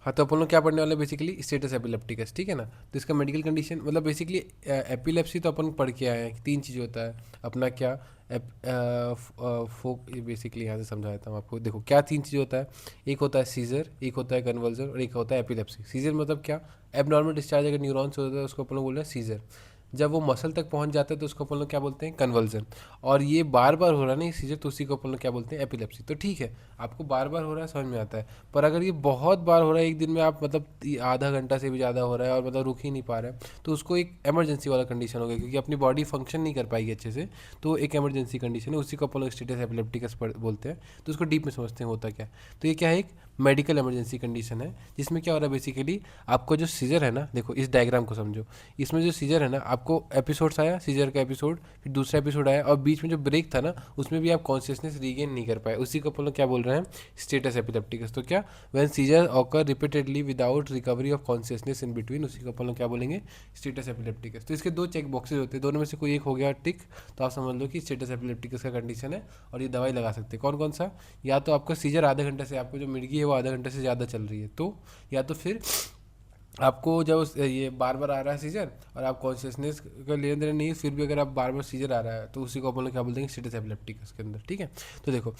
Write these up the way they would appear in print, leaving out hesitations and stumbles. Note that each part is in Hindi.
हाँ, तो अपन लोग क्या पढ़ने वाले हैं बेसिकली स्टेटस एपिलेप्टिकस, ठीक है ना। तो इसका मेडिकल कंडीशन मतलब बेसिकली एपिलेप्सी तो अपन पढ़ के आए हैं कि तीन चीज़ होता है अपना क्या फोक, बेसिकली यहाँ से समझा देता हूँ आपको। देखो क्या तीन चीज़ होता है, एक होता है सीजर, एक होता है कन्वर्जन और एक होता है एपिलेप्सी। सीजर मतलब क्या, एबनॉर्मल डिस्चार्ज अगर न्यूरॉन्स होता है उसको अपन लोग बोल रहे हैं सीजर। जब वो मसल तक पहुंच जाता है तो उसको अपन लोग क्या बोलते हैं, कन्वर्जन। और ये बार बार हो रहा है ना ये सीजर, तो उसी को अपन लोग क्या बोलते हैं, एपिलेप्सी। तो ठीक है, आपको बार बार हो रहा है समझ में आता है। पर अगर ये बहुत बार हो रहा है एक दिन में, आप मतलब आधा घंटा से भी ज़्यादा हो रहा है और मतलब रुक ही नहीं पा रहा है, तो उसको एक इमरजेंसी वाला कंडीशन हो गया, क्योंकि अपनी बॉडी फंक्शन नहीं कर पाएगी अच्छे से। तो एक इमरजेंसी कंडीशन है, उसी को अपन लोग स्टेटस एपिलेप्टिकस बोलते हैं। तो उसको डीप में समझते हैं होता क्या है। तो ये क्या है, एक मेडिकल इमरजेंसी कंडीशन है, जिसमें क्या हो रहा है बेसिकली, आपको जो सीजर है ना, देखो इस डायग्राम को समझो। इसमें जो सीजर है ना, आपको एपिसोड्स आया सीजर का एपिसोड, फिर दूसरा एपिसोड आया, और बीच में जो ब्रेक था ना, उसमें भी आप कॉन्शियसनेस रीगेन नहीं कर पाए। उसी को अपन लोग क्या बोल रहे हैं, स्टेटस एपिलेप्टिकस। तो क्या, when seizure occur repeatedly without recovery of consciousness in between, उसी को अपन लोग क्या बोलेंगे, स्टेटस एपिलेप्टिकस। तो इसके दो चेक बॉक्सेज होते हैं, दोनों में से कोई एक हो गया टिक, तो आप समझ लो कि स्टेटस एपिलेप्टिकस का कंडीशन है। और ये दवाई लगा सकते हैं कौन कौन सा, या तो आपका सीजर आधे घंटे से, आपको जो मिर्गी है वो आधे घंटे से ज़्यादा चल रही है तो, या तो फिर आपको जब ये बार बार आ रहा है सीजर और आप कॉन्शियसनेस का लेन देन नहीं है, फिर भी अगर आप बार बार सीजर आ रहा है, तो उसी को अपन लोग क्या बोलते हैं, स्टेटस एपिलेप्टिकस के अंदर, ठीक है। तो देखो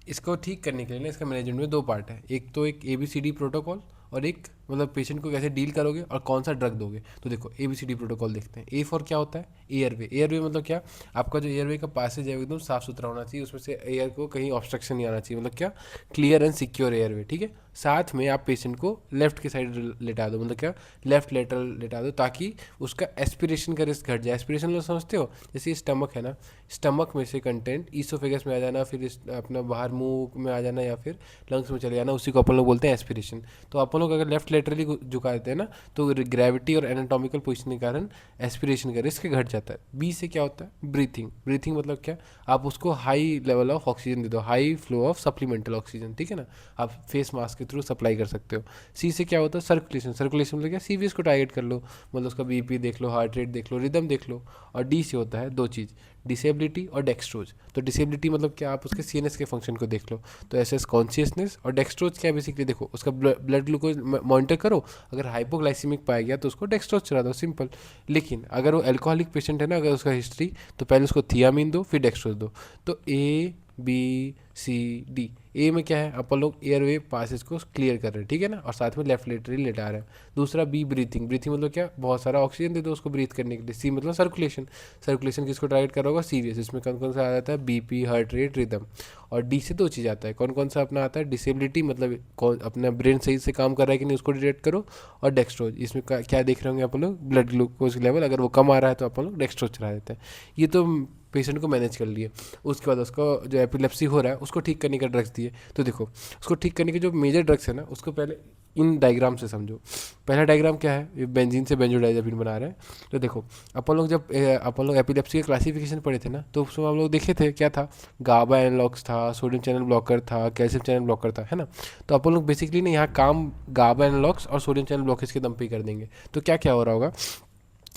इसको ठीक करने के लिए ना, इसका मैनेजमेंट में दो पार्ट है, एक तो एक ABCD प्रोटोकॉल, और एक मतलब पेशेंट को कैसे डील करोगे और कौन सा ड्रग दोगे। तो देखो ABCD प्रोटोकॉल देखते हैं। ए फॉर क्या होता है, एयरवे। एयरवे मतलब क्या, आपका जो एयरवे का पासेज है वो एकदम साफ सुथरा होना चाहिए, उसमें से एयर को कहीं ऑब्स्ट्रक्शन नहीं आना चाहिए, मतलब क्या, क्लियर एंड सिक्योर एयरवे, ठीक है। साथ में आप पेशेंट को लेफ्ट की साइड लेटा दो, मतलब क्या, लेफ्ट लेटरल लेटा दो, ताकि उसका एस्पिरेशन का रिस्क घट जाए। एस्पिरेशन लोग समझते हो, जैसे स्टमक है ना, स्टमक में से कंटेंट ईसोफेगस में आ जाना, फिर अपना बाहर मुंह में आ जाना, या फिर लंग्स में चले जाना, उसी को अपन लोग बोलते हैं एस्पिरेशन। तो अपन लोग अगर लेफ्ट लेटरली झुका देते हैं ना, तो ग्रेविटी और एनाटॉमिकल पोजिशन के कारण एस्पिरेशन का रिस्क घट जाता है। बी से क्या होता है, ब्रीथिंग। ब्रीथिंग मतलब क्या, आप उसको हाई लेवल ऑफ ऑक्सीजन दे दो, high flow of supplemental oxygen, ठीक है ना, आप फेस मास्क के थ्रू सप्लाई कर सकते हो। सी से क्या होता है, सर्कुलेशन। सर्कुलेशन मतलब क्या, CVS को टारगेट कर लो, मतलब उसका BP देख लो, हार्ट रेट देख लो, रिदम देख लो। और डी से होता है दो चीज़, डिसेबिलिटी और डेक्स्ट्रोज। तो डिसेबिलिटी मतलब क्या, आप उसके CNS के फंक्शन को देख लो, तो SS कॉन्शियसनेस। और डेक्स्ट्रोज क्या है, बेसिकली देखो उसका ब्लड ग्लूकोज मॉनिटर करो, अगर हाइपोग्लाइसीमिक पाया गया तो उसको डेक्स्ट्रोज चला दो, सिंपल। लेकिन अगर वो एल्कोहलिक पेशेंट है ना, अगर उसका हिस्ट्री, तो पहले उसको थियामीन दो, फिर डेक्स्ट्रोज दो। तो ABCD। ए में क्या है, अपन लोग एयरवे पासेज को क्लियर कर रहे हैं, ठीक है ना, और साथ में लेफ्ट लेटरली लेटा रहे हैं। दूसरा बी, ब्रीथिंग। ब्रीथिंग मतलब क्या, बहुत सारा ऑक्सीजन दे दो उसको ब्रीथ करने के लिए। सी मतलब सर्कुलेशन। सर्कुलेशन किसको टारगेट कर रहा होगा, CVS। इसमें कौन कौन सा आ जाता है, BP, हार्ट रेट, रिदम। और डी से दो चीज़ आता है, कौन कौन सा अपना आता है, डिसेबिलिटी, मतलब कौन अपना ब्रेन सही से काम कर रहा है कि नहीं उसको डिटेक्ट करो। और डेक्स्ट्रोज, इसमें क्या देख रहे होंगे अपन लोग, ब्लड ग्लूकोज लेवल, अगर वो कम आ रहा है तो अपन लोग डेक्स्ट्रोज चला देते हैं। ये तो पेशेंट को मैनेज कर लिए। उसके बाद उसको जो एपिलेप्सी हो रहा है उसको ठीक करने का ड्रग्स दिए। तो देखो उसको ठीक करने के जो मेजर ड्रग्स है ना, उसको पहले इन डायग्राम से समझो। पहला डायग्राम क्या है, ये बेंजीन से बेंजोडाइजापीन बना रहे हैं। तो देखो अपन लोग जब अपन लोग एपिलेप्सी के क्लासिफिकेशन पढ़े थे ना, तो उसमें हम लोग देखे थे क्या था, गाबा एनालॉग्स था, सोडियम चैनल ब्लॉकर था, कैल्शियम चैनल ब्लॉकर था, है ना। तो अपन लोग बेसिकली ना यहाँ काम गाबा एनालॉग्स और सोडियम चैनल ब्लॉकेज के दम पे ही कर देंगे। तो क्या क्या हो रहा होगा,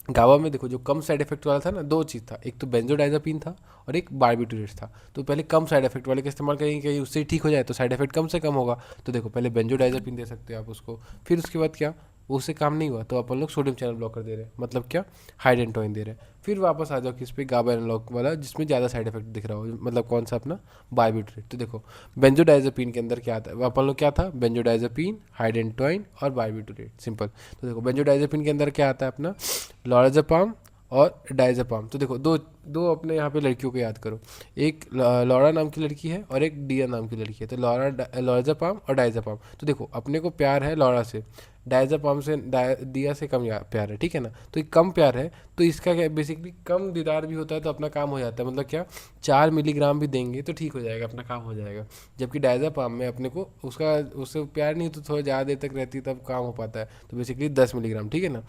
गावा में देखो जो कम साइड इफेक्ट वाला था ना, दो चीज़ था, एक तो बेंजोडाइजापीन था और एक बारबिटूरेट था। तो पहले कम साइड इफेक्ट वाले का इस्तेमाल करेंगे, कहीं उससे ठीक हो जाए, तो साइड इफेक्ट कम से कम होगा। तो देखो पहले बेंजोडाइजापीन दे सकते हो आप उसको, फिर उसके बाद क्या, वो उससे काम नहीं हुआ तो अपन लोग सोडियम चैनल ब्लॉकर दे रहे हैं, मतलब क्या, हाइडेंटोइन दे रहे हैं। फिर वापस आ जाओ किस पे, गाबा एनालॉग वाला, जिसमें ज़्यादा साइड इफेक्ट दिख रहा हो, मतलब कौन सा अपना, बारबिटूरेट। तो देखो बेंजोडाइजापीन के अंदर क्या आता है, अपन लोग क्या था, बेंजोडाइजापीन, हाइडेंटोइन और बारबिटूरेट, सिंपल। तो देखो बेंजोडाइजापीन के अंदर क्या आता है अपना, लोराज़ेपाम और डायज़ेपाम। तो देखो दो दो अपने यहाँ पे लड़कियों को याद करो, एक लॉरा नाम की लड़की है और एक डिया नाम की लड़की है। तो लोराज़ेपाम और डायज़ेपाम। तो देखो अपने को प्यार है लॉरा से, डायज़ेपाम से, डिया से कम प्यार है, ठीक है ना। तो ये कम प्यार है, तो इसका क्या बेसिकली कम दीदार भी होता है तो अपना काम हो जाता है, मतलब क्या, 4 मिलीग्राम भी देंगे तो ठीक हो जाएगा, अपना काम हो जाएगा। जबकि डायज़ेपाम में अपने को उसका उससे प्यार नहीं, तो थोड़ा ज़्यादा देर तक रहती है तब काम हो पाता है। तो बेसिकली 10 मिलीग्राम, ठीक है ना।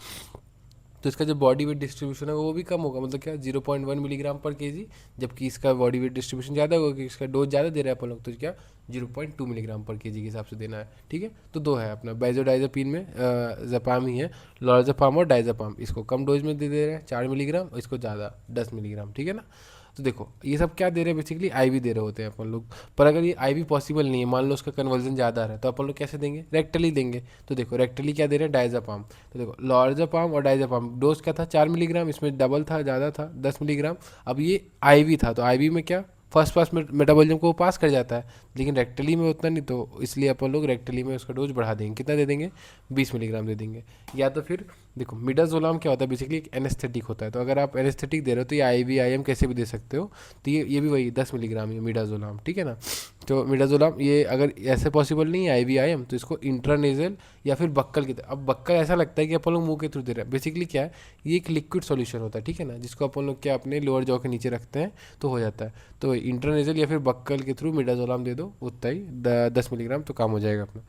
तो इसका जो बॉडी वेट डिस्ट्रीब्यूशन है वो भी कम होगा, मतलब क्या, 0.1 मिलीग्राम पर केजी। जबकि इसका बॉडी वेट डिस्ट्रीब्यूशन ज़्यादा होगा, कि इसका डोज ज़्यादा दे रहा है अपन लोग, तो क्या, 0.2 मिलीग्राम पर केजी के हिसाब से देना है, ठीक है। तो दो है अपना बेंजोडाइजापीन में, जपाम ही है, लोराज़ेपाम और डायज़ेपाम। इसको कम डोज में दे रहे हैं 4 मिलीग्राम, और इसको ज़्यादा 10 मिलीग्राम, ठीक है ना। तो देखो ये सब क्या दे रहे हैं, बेसिकली आईवी दे रहे होते हैं अपन लोग। पर अगर ये आईवी पॉसिबल नहीं है, मान लो उसका कन्वर्जन ज़्यादा है, तो अपन लोग कैसे देंगे, रेक्टली देंगे। तो देखो रेक्टली क्या दे रहे हैं, डायज़ेपाम। तो देखो लॉर्जेपाम और डायज़ेपाम डोज क्या था, 4 मिलीग्राम, इसमें डबल था, ज़्यादा था 10 मिलीग्राम। अब ये आईवी था, तो आईवी में क्या फर्स्ट पास मेटाबॉलिज्म को वो पास कर जाता है, लेकिन रेक्टली में उतना नहीं, तो इसलिए अपन लोग रेक्टली में उसका डोज बढ़ा देंगे। कितना दे देंगे, 20 मिलीग्राम दे देंगे। या तो फिर देखो मिडाजोलाम क्या होता है, बेसिकली एक एनेस्थेटिक होता है। तो अगर आप एनेस्थेटिक दे रहे हो तो ये आईवी आईएम कैसे भी दे सकते हो। तो ये भी वही 10 मिलीग्राम है मिडाजोलाम, ठीक है ना। तो मिडाजोलाम ये अगर ऐसे पॉसिबल नहीं है आईवी आईएम, तो इसको इंट्रानेजल या फिर बक्कल की अब बक्कल ऐसा लगता है कि अपन लोग मुंह के थ्रू दे रहे हैं, बेसिकली क्या है, ये एक लिक्विड सॉल्यूशन होता है, ठीक है ना, जिसको अपन लोग क्या अपने लोअर जॉ के नीचे रखते हैं तो हो जाता है। तो इंट्रानेजल या फिर बक्कल के थ्रू मिडाजोलाम दे दो, उतना ही 10 मिलीग्राम तो काम हो जाएगा अपना।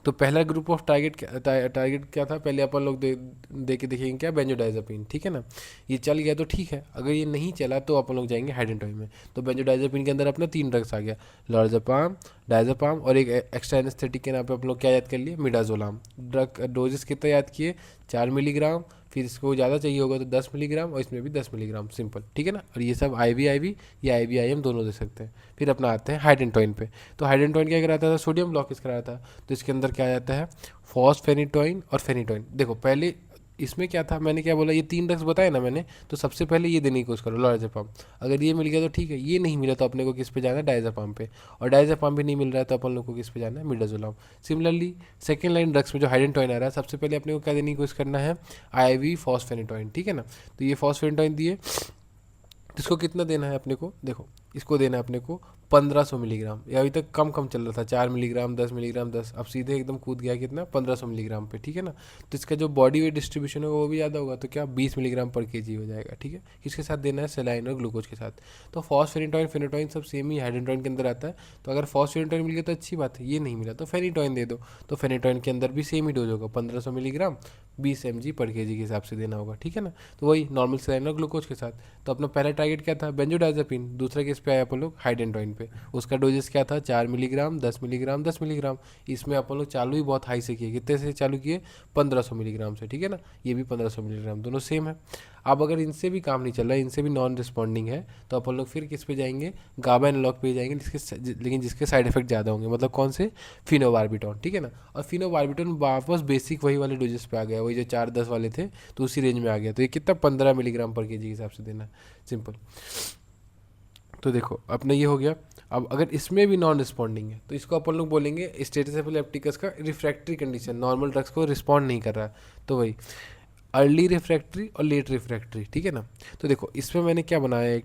तो पहला ग्रुप ऑफ टारगेट क्या था, पहले अपन लोग दे के देखेंगे क्या, बेंजोडाइजापीन, ठीक है ना। ये चल गया तो ठीक है, अगर ये नहीं चला तो अपन लोग जाएंगे हाइडेंटोइन में। तो बेंजोडाइजापीन के अंदर अपना 3 ड्रग्स आ गया, लॉर्जेपाम, डायजेपाम और एक एक्स्ट्रा एनेस्थेटिक के नाम पे अपन लोग क्या याद कर लिए, मिडाजोलाम। ड्रग डोजेस कितना याद किए, 4 मिलीग्राम, फिर इसको ज़्यादा चाहिए होगा तो 10 मिलीग्राम, और इसमें भी 10 मिलीग्राम, सिंपल, ठीक है ना। और ये सब आईवी या आईवी आईएम दोनों दे सकते हैं। फिर अपना आते हैं हाइडेंटोइन पे। तो हाइडेंटोइन क्या कराता था, सोडियम ब्लॉकेज कराया था। तो इसके अंदर क्या आ जाता है, फॉस्फेनिटोइन और फेनिटोइन। देखो पहले इसमें क्या था, मैंने क्या बोला, ये 3 ड्रग्स बताए ना मैंने, तो सबसे पहले ये देने की कोशिश करो, लॉर्जेपाम। अगर ये मिल गया तो ठीक है, ये नहीं मिला तो अपने को किस पे जाना है, डायजेपाम पे। और डायजेपाम भी नहीं मिल रहा है तो अपन लोग को किस पे जाना है, midazolam. Similarly second line drugs में जो हाइडेंटोइन आ रहा है, सबसे पहले अपने को क्या देने की कोशिश करना है, आईवी फॉस्फेनिटोइन, ठीक है ना। तो ये फॉस्फेनिटोइन दिए, इसको कितना देना है अपने को, देखो इसको देना है अपने को 1500 मिलीग्राम। ये अभी तक कम कम चल रहा था, 4 मिलीग्राम, 10 मिलीग्राम, 10, अब सीधे एकदम कूद गया कितना, 1500 मिलीग्राम पे, ठीक है ना। तो इसका जो बॉडी वेट डिस्ट्रीब्यूशन होगा वो भी ज़्यादा होगा, तो क्या 20 मिलीग्राम पर केजी हो जाएगा, ठीक है। किसके साथ देना है, सेलाइन और ग्लूकोज के साथ। तो फॉस्फेनिटोइन फेनिटोइन सब सेम ही हाइड्रेटोइन के अंदर आता है। तो अगर फॉस्फेनिटोइन मिल गया तो अच्छी बात है, ये नहीं मिला तो फेनिटोइन दे दो। तो फेनिटोइन के अंदर भी सेम ही डोज होगा, 1500 मिलीग्राम, 20 mg पर केजी के हिसाब से देना होगा, ठीक है ना। तो वही नॉर्मल सेलाइन और ग्लूकोज के साथ। तो अपना पहला टारगेट क्या था, बेंजोडाइजापीन। दूसरा केस पे आया अपन लोग हाइडेंटोइन पे, उसका डोजेस क्या था, 4 मिलीग्राम, 10 मिलीग्राम, 10 मिलीग्राम। इसमें अपन लोग चालू ही बहुत हाई से किए, कितने से चालू किए, 1500 मिलीग्राम से, ठीक है ना। ये भी 1500 मिलीग्राम, दोनों सेम है। अब अगर इनसे भी काम नहीं चल रहा है, इनसे भी नॉन रिस्पॉन्डिंग है, तो अपन लोग फिर किस पे जाएंगे, गाबा एनालॉग पे जाएंगे, लेकिन जिसके साइड इफेक्ट ज़्यादा होंगे, मतलब कौन से, फिनोबार्बिटॉन, ठीक है ना। और फिनोबार्बिटॉन वापस बेसिक वही वाले डोजेस पे आ गया, वही जो 4-10 वाले थे, तो उसी रेंज में आ गया। तो ये कितना, 15 मिलीग्राम पर केजी के हिसाब से देना है, सिंपल। तो देखो अपना ये हो गया। अब अगर इसमें भी नॉन रिस्पॉन्डिंग है तो इसको अपन लोग बोलेंगे स्टेटस एपिलेप्टिकस का रिफ्रैक्टरी कंडीशन, नॉर्मल ड्रग्स को रिस्पॉन्ड नहीं कर रहा है। तो वही अर्ली रिफ्रैक्टरी और लेट रिफ्रैक्टरी, ठीक है ना। तो देखो इसमें मैंने क्या बनाया,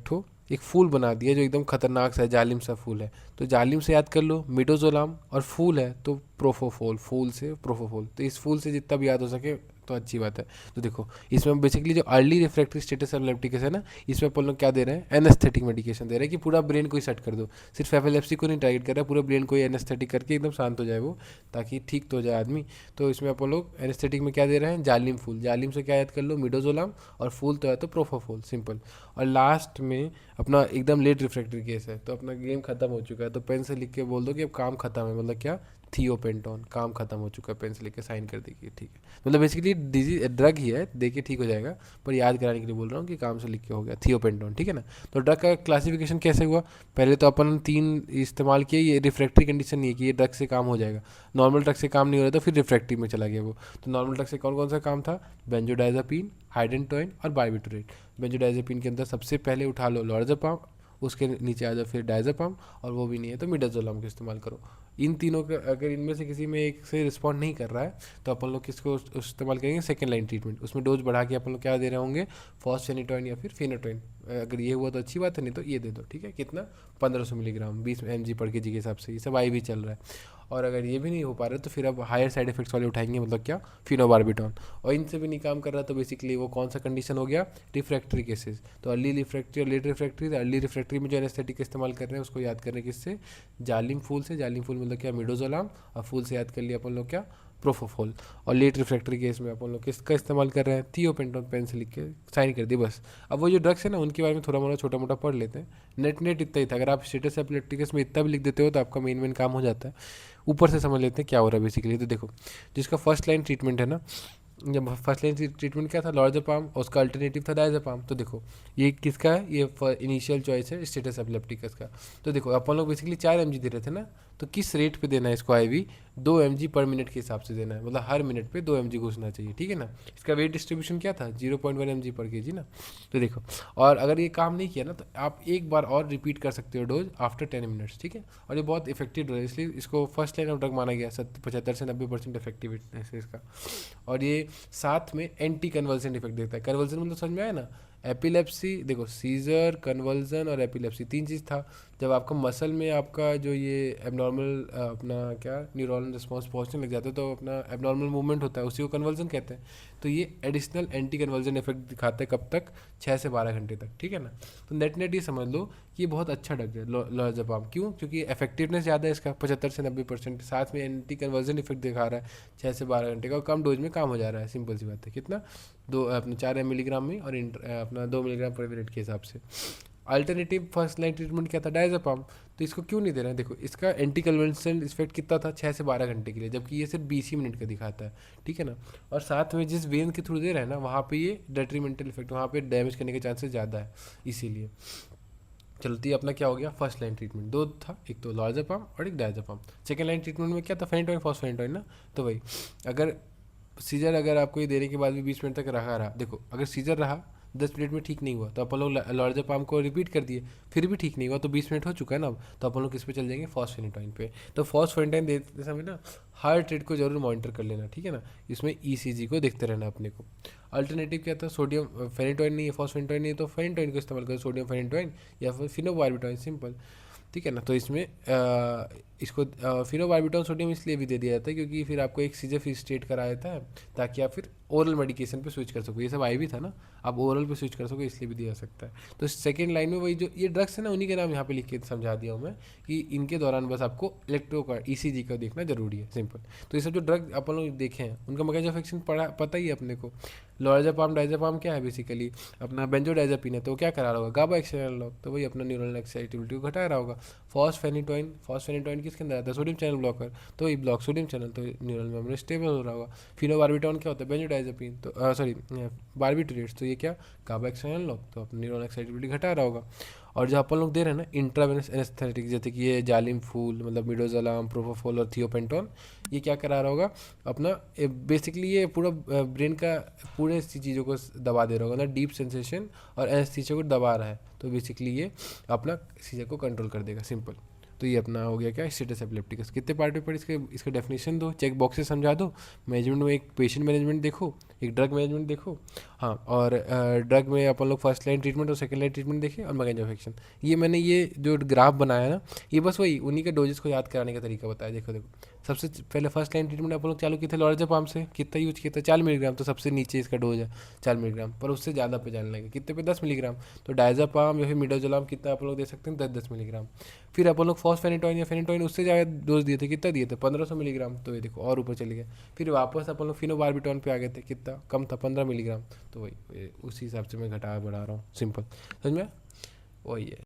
एक फूल बना दिया जो एकदम खतरनाक सा है, जालिम सा फूल है। तो जालिम से याद कर लो मिडोजोलाम, और फूल है तो प्रोफोफोल, फूल से प्रोफोफोल। तो इस फूल से जितना भी याद हो सके तो अच्छी बात है। तो देखो इसमें बेसिकली जो अर्ली रिफ्रैक्टरी स्टेटस एपिलेप्टिकस है ना, इसमें अपन लोग क्या दे रहे हैं, एनेस्थेटिक मेडिकेशन दे रहे हैं कि पूरा ब्रेन को ही सेट कर दो। सिर्फ एपिलेप्सी को नहीं टारगेट कर रहा है, पूरे ब्रेन को ही एनेस्थेटिक करके एकदम शांत हो जाए वो, ताकि ठीक तो हो जाए आदमी। तो इसमें अपन लोग एनेस्थेटिक में क्या दे रहे हैं, जालिम फूल। जालिम से क्या याद कर लो, मिडोजोलाम, और फूल तो है तो प्रोफोफोल, सिंपल। और लास्ट में अपना एकदम लेट रिफ्रैक्टरी केस है, तो अपना गेम खत्म हो चुका है। तो पेन से लिख के बोल दो कि अब काम खत्म है, मतलब क्या, थियोपेंटोन, काम खत्म हो चुका है, पेन से लेके साइन कर दीजिए, ठीक है। मतलब बेसिकली डिजीज ड्रग ही है, दे के ठीक हो जाएगा, पर याद कराने के लिए बोल रहा हूँ कि काम से लिख के हो गया, थियोपेंटोन, ठीक है ना। तो ड्रग का क्लासिफिकेशन कैसे हुआ, पहले तो अपन 3 इस्तेमाल किए, ये रिफ्रैक्टरी कंडीशन नहीं है कि ये ड्रग से काम हो जाएगा। नॉर्मल ड्रग से काम नहीं हो रहा था, फिर रिफ्रैक्टरी में चला गया वो। तो नॉर्मल ड्रग से कौन कौन सा काम था, बेंजोडाइजापीन, हाइडेंटोइन और बारबिटोरेट। बेंजोडाइजापीन के अंदर सबसे पहले उठा लो लॉर्जेपाम, उसके नीचे आ जाओ फिर डायजेपाम, और वो भी नहीं है तो मिडाजोलाम का इस्तेमाल करो। इन तीनों का अगर इनमें से किसी में एक से रिस्पॉन्ड नहीं कर रहा है तो अपन लोग किसको इस्तेमाल करेंगे, सेकेंड लाइन ट्रीटमेंट। उसमें डोज बढ़ा के अपन लोग क्या दे रहे होंगे, फॉस्फेनिटोइन या फिर फेनोटोइन। अगर ये हुआ तो अच्छी बात है, नहीं तो ये दे दो, ठीक है। कितना, 1500 मिलीग्राम, 20 mg पर केजी के हिसाब से, ये सब आई भी चल रहा है। और अगर ये भी नहीं हो पा रहा तो फिर अब हायर साइड इफेक्ट्स वाले उठाएंगे, मतलब क्या, फिनोबार्बिटॉन। और इनसे भी नहीं काम कर रहा तो बेसिकली वो कौन सा कंडीशन हो गया, रिफ्रैक्टरी केसेस। तो अर्ली रिफ्रैक्टरी और लेट रिफ्रैक्टरी, अर्ली रिफ्रैक्टरी में जो एनेस्थेटिक का इस्तेमाल कर रहे हैं उसको याद कर रहे हैं किससे, जालिम फूल से। जालिम फूल मतलब क्या, मिडोजोलाम, और फूल से याद कर लिया अपन लोग क्या, प्रोफोफोल। और लेट रिफ्रैक्टरी केस में अपन लोग किसका इस्तेमाल कर रहे हैं, थियोपेंटोन, पेन से लिख के साइन कर दी बस। अब वो जो ड्रग्स है ना उनके बारे में थोड़ा मोड़ा छोटा मोटा पढ़ लेते हैं। नेट इतना ही था, अगर आप स्टेटस एपिलेप्टिकस में इतना भी लिख देते हो तो आपका मेन काम हो जाता है। ऊपर से समझ लेते हैं क्या हो रहा है बेसिकली। तो देखो जिसका फर्स्ट लाइन ट्रीटमेंट है ना, जब फर्स्ट लाइन ट्रीटमेंट क्या था, लॉर्ज़ेपाम, और उसका अल्टरनेटिव था डायज़ेपाम। तो देखो ये किसका है, ये इनिशियल चॉइस है स्टेटस एपिलेप्टिकस का। तो देखो अपन लोग बेसिकली 4 mg दे रहे थे ना, तो किस रेट पे देना है इसको IV, 2 mg पर मिनट के हिसाब से देना है, मतलब हर मिनट पे 2 mg घुसना चाहिए, ठीक है ना। इसका वेट डिस्ट्रीब्यूशन क्या था, 0.1 mg पर kg ना। तो देखो, और अगर ये काम नहीं किया ना तो आप एक बार और रिपीट कर सकते हो डोज आफ्टर 10 मिनट्स, ठीक है। और ये बहुत इफेक्टिव डोज है, इसलिए इसको फर्स्ट लाइन ऑफ ड्रग माना गया, 75 से 90% इफेक्टिविटी है इसका। और ये साथ में एंटी कन्वर्जन इफेक्ट देता है। कन्वर्जन मतलब समझ में आया ना, एपिलेप्सी, देखो सीजर, कन्वर्जन और एपिलेप्सी 3 चीज़ था। जब आपका मसल में आपका जो ये एबनॉर्मल अपना क्या न्यूरॉनल रिस्पॉन्स पहुंचने लग जाता है, तो अपना एबनॉर्मल मूवमेंट होता है, उसी को कन्वर्जन कहते हैं। तो ये एडिशनल एंटी कन्वर्जन इफेक्ट दिखाता है, कब तक, 6 से 12 घंटे तक, ठीक है ना। तो नेट ये समझ लो कि ये बहुत अच्छा ड्रग है लॉर्ज़ेपाम। क्यों? क्योंकि इफेक्टिवनेस ज़्यादा है इसका, 75 से 90%, साथ में एंटी कन्वर्जन इफेक्ट दिखा रहा है 6 से 12 घंटे का, और कम डोज में काम हो जा रहा है। सिंपल सी बात है। कितना, दो अपने 4 मिलीग्राम में, और अपना 2 मिलीग्राम पर मिनट के हिसाब से। अल्टरनेटिव फर्स्ट लाइन ट्रीटमेंट क्या था, डायज़ेपाम। तो इसको क्यों नहीं दे रहे हैं, देखो इसका एंटी कन्वर्जेंट इफेक्ट कितना था, 6 से 12 घंटे के लिए, जबकि ये सिर्फ 20 ही मिनट का दिखाता है, ठीक है ना। और साथ में जिस वेन के थ्रू दे रहे हैं ना, वहाँ पे ये डेट्रीमेंटल इफेक्ट, वहाँ पे डैमेज करने के चांसेस ज़्यादा है, इसीलिए। चलो, तो ये अपना क्या हो गया, फर्स्ट लाइन ट्रीटमेंट दो था, एक तो लॉर्ज़ेपाम और एक डायज़ेपाम। सेकेंड लाइन ट्रीटमेंट में क्या था, फेनिटोइन फॉस्फेनिटोइन ना। तो वही, अगर सीजर अगर आपको ये देने के बाद भी 20 मिनट तक रहा, देखो अगर सीजर रहा 10 मिनट में ठीक नहीं हुआ, तो अपन लोग लॉर्ज़ेपाम को रिपीट कर दिए, फिर भी ठीक नहीं हुआ, तो 20 मिनट हो चुका है ना अब, तो अपन लोग किस पे चल जाएंगे, फॉस्फेनिटोइन पे। तो फॉस्फेनिटोइन देते समय ना हार्ट रेट को जरूर मॉनिटर कर लेना, ठीक है ना। इसमें ECG को देखते रहना अपने को। अल्टरनेटिव क्या था, सोडियम फेनिटोइन नहीं है, फॉस्फेनिटोइन नहीं है, तो फेनिटोइन को इस्तेमाल करो, सोडियम फेनिटोइन या फिर फिनोबार्बिटोइन, सिंपल, ठीक है ना। तो इसमें इसको फिनोबार्बिटोन सोडियम इसलिए भी दे दिया जाता है क्योंकि फिर आपको एक सीजर फ्री स्टेट करा देता है, ताकि आप फिर ओरल मेडिकेशन पे स्विच कर सको। ये सब IV था ना, आप ओरल पे स्विच कर सको, इसलिए भी दिया जा सकता है। तो सेकेंड लाइन में वही जो ये ड्रग्स है ना, उन्हीं के नाम यहाँ पे लिख के समझा दिया हूँ मैं, कि इनके दौरान बस आपको इलेक्ट्रो का ECG का देखना जरूरी है, सिंपल। तो ये सब जो ड्रग अपन लोग देखे हैं उनका मैकेनिज्म ऑफ एक्शन पता ही है अपने को। लॉर्ज़ेपाम डायज़ेपाम क्या है बेसिकली, अपना बेंजोडाइज़ेपिन है, तो क्या करा रहा होगा, गाबा एक्शन एनालॉग, तो वही अपना न्यूरल एक्साइटिविटी को घटा रहा होगा। फॉस्फेनिटोइन किसके अंदर आता है, सोडियम चैनल ब्लॉकर, तो वही ब्लॉक सोडियम चैनल, तो न्यूरल मेमोरी स्टेबल हो रहा होगा। फिनोबार्बिटोन क्या होता है, बेंजोडाइज़ेपिन, तो सॉरी बार्बिट्रेट्स, तो ये क्या, गाबा एक्शन एनालॉग, तो अपना न्यूरल एक्साइटिविटी घटा रहा होगा। और जो अपन लोग दे रहे हैं ना इंट्रावेनस एनेस्थेटिक, जैसे कि ये जालिम फूल, मतलब मिडोजोलाम, प्रोपोफोल और थियोपेंटोन, ये क्या करा रहा होगा अपना, बेसिकली ये पूरा ब्रेन का पूरे चीज़ों को दबा दे रहा होगा ना, डीप सेंसेशन और एनेस्थीसिया को दबा रहा है, तो बेसिकली ये अपना सीजर को कंट्रोल कर देगा, सिंपल। तो ये अपना हो गया क्या, स्टेटस एपिलेप्टिकस। कितने पार्ट में पढ़े, इसका डेफिनेशन दो, चेक बॉक्सेस समझा दो। मैनेजमेंट में एक पेशेंट मैनेजमेंट देखो, एक ड्रग मैनेजमेंट देखो, हाँ, और ड्रग में अपन लोग फर्स्ट लाइन ट्रीटमेंट और सेकंड लाइन ट्रीटमेंट देखें, और मैकेनिज्म ऑफ एक्शन। ये मैंने ये जो ग्राफ बनाया ना, ये बस वही उन्हीं के डोजेस को याद कराने का तरीका बताया। देखो देखो, सबसे पहले फर्स्ट लाइन ट्रीटमेंट अपन लोग चालू किए थे लॉर्ज़ेपाम से, कितना यूज किया था, 4 मिलीग्राम, तो सबसे नीचे इसका डोज है 4 मिलीग्राम, पर उससे ज़्यादा पे जाने लगे, कितने पे, 10 मिलीग्राम। तो डायज़ेपाम या फिर मिडाजोलाम कितना आप लोग दे सकते हैं, 10-10 मिलीग्राम। फिर अपन लोग फॉस्फेनिटोइन या फेनिटोइन उससे ज़्यादा डोज दिए थे, कितना दिए थे, 1500 मिलीग्राम, तो ये देखो और ऊपर चले गए। फिर वापस अपन लोग फिनोबार्बिटोन पे आ गए थे, कितना कम था, 15 मिलीग्राम, तो वही उसी हिसाब से मैं घटा बढ़ा रहा हूँ, सिंपल, समझ में, वही है।